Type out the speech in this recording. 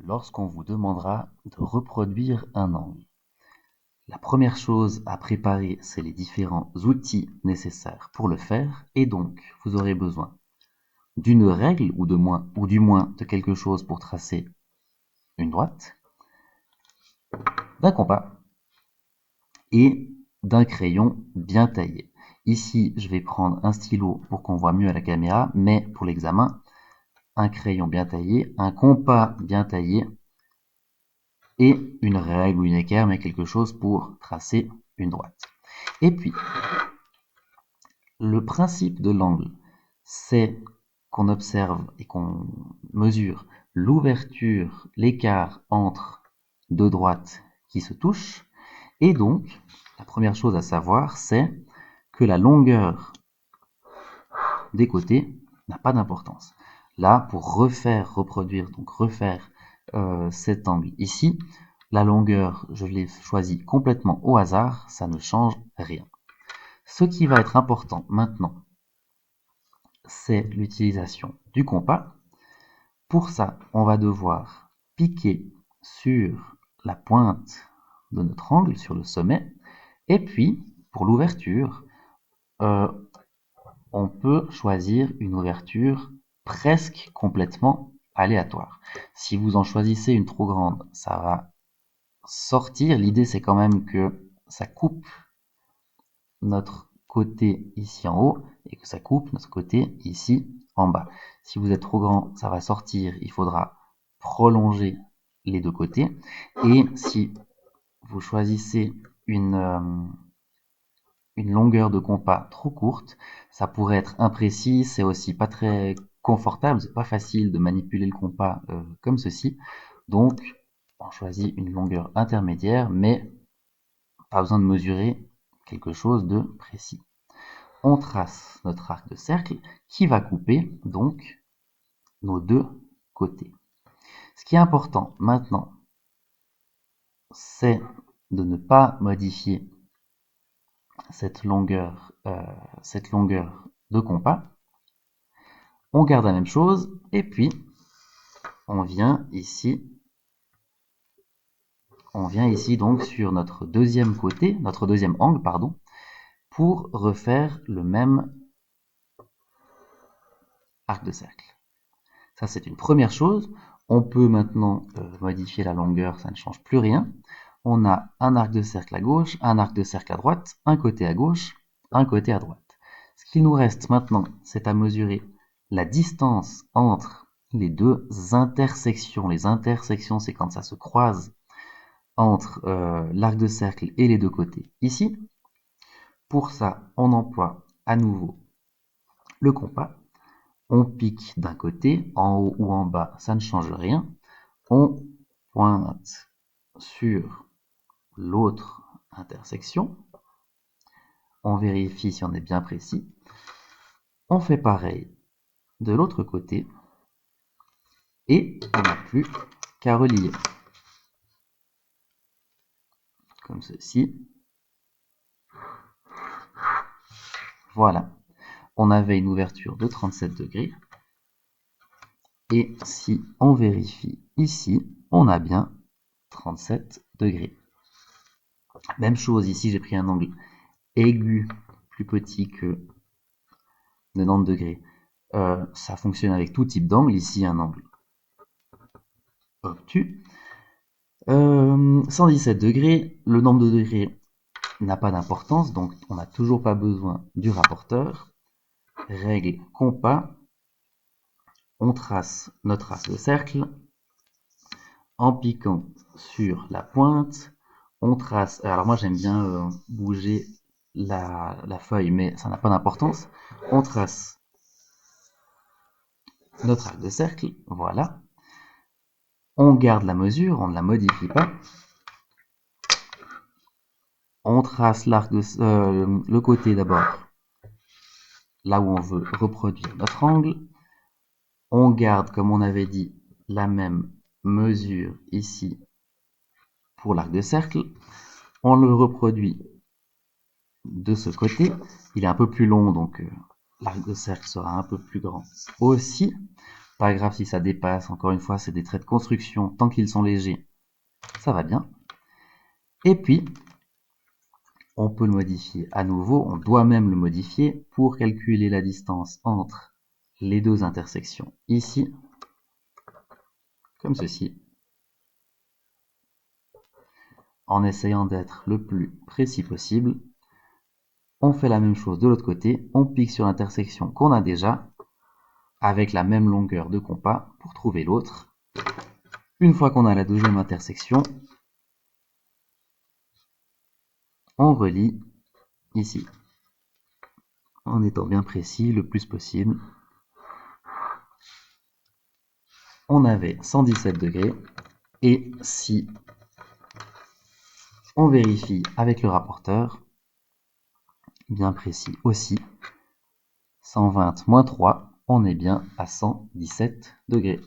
lorsqu'on vous demandera de reproduire un angle. La première chose à préparer, c'est les différents outils nécessaires pour le faire, et donc vous aurez besoin d'une règle ou du moins de quelque chose pour tracer une droite, d'un compas et d'un crayon bien taillé. Ici, je vais prendre un stylo pour qu'on voit mieux à la caméra, mais pour l'examen, un crayon bien taillé, un compas bien taillé et une règle ou une équerre, mais quelque chose pour tracer une droite. Et puis, le principe de l'angle, c'est qu'on observe et qu'on mesure l'ouverture, l'écart entre deux droites qui se touchent. Et donc, la première chose à savoir, c'est que la longueur des côtés n'a pas d'importance. Là, pour reproduire cet angle ici, la longueur, je l'ai choisi complètement au hasard, ça ne change rien. Ce qui va être important maintenant, c'est l'utilisation du compas. Pour ça, on va devoir piquer sur la pointe de notre angle, sur le sommet, et puis, pour l'ouverture, on peut choisir une ouverture presque complètement aléatoire. Si vous en choisissez une trop grande, ça va sortir. L'idée, c'est quand même que ça coupe notre côté ici en haut et que ça coupe notre côté ici en bas. Si vous êtes trop grand, ça va sortir. Il faudra prolonger les deux côtés. Et si vous choisissez une longueur de compas trop courte, ça pourrait être imprécis, c'est aussi pas très confortable, c'est pas facile de manipuler le compas comme ceci. Donc, on choisit une longueur intermédiaire, mais pas besoin de mesurer quelque chose de précis. On trace notre arc de cercle qui va couper donc nos deux côtés. Ce qui est important maintenant, c'est de ne pas modifier cette longueur de compas. On garde la même chose et puis on vient ici donc sur notre deuxième côté, notre deuxième angle, pardon, pour refaire le même arc de cercle. Ça, c'est une première chose. On peut maintenant modifier la longueur, ça ne change plus rien. On a un arc de cercle à gauche, un arc de cercle à droite, un côté à gauche, un côté à droite. Ce qu'il nous reste maintenant, c'est à mesurer la distance entre les deux intersections. Les intersections, c'est quand ça se croise entre l'arc de cercle et les deux côtés ici. Pour ça, on emploie à nouveau le compas. On pique d'un côté, en haut ou en bas, ça ne change rien. On pointe sur l'autre intersection. On vérifie si on est bien précis. On fait pareil de l'autre côté. Et on n'a plus qu'à relier. Comme ceci. Voilà. On avait une ouverture de 37 degrés. Et si on vérifie ici, on a bien 37 degrés. Même chose ici, j'ai pris un angle aigu plus petit que 90 degrés. Ça fonctionne avec tout type d'angle. Ici, un angle obtus. 117 degrés, le nombre de degrés n'a pas d'importance, donc on n'a toujours pas besoin du rapporteur. Règle compas, on trace notre arc de cercle. En piquant sur la pointe, on trace. Alors moi j'aime bien bouger la feuille, mais ça n'a pas d'importance. On trace notre arc de cercle, voilà. On garde la mesure, on ne la modifie pas. On trace le côté d'abord, là où on veut reproduire notre angle. On garde, comme on avait dit, la même mesure ici pour l'arc de cercle. On le reproduit de ce côté. Il est un peu plus long, donc l'arc de cercle sera un peu plus grand aussi. Pas grave si ça dépasse, encore une fois, c'est des traits de construction, tant qu'ils sont légers, ça va bien. Et puis, on peut le modifier à nouveau, on doit même le modifier pour calculer la distance entre les deux intersections ici, comme ceci, en essayant d'être le plus précis possible. On fait la même chose de l'autre côté, on pique sur l'intersection qu'on a déjà, avec la même longueur de compas pour trouver l'autre. Une fois qu'on a la deuxième intersection, on relie ici, en étant bien précis le plus possible. On avait 117 degrés, et si on vérifie avec le rapporteur, bien précis aussi, 120 moins 3, on est bien à 117 degrés.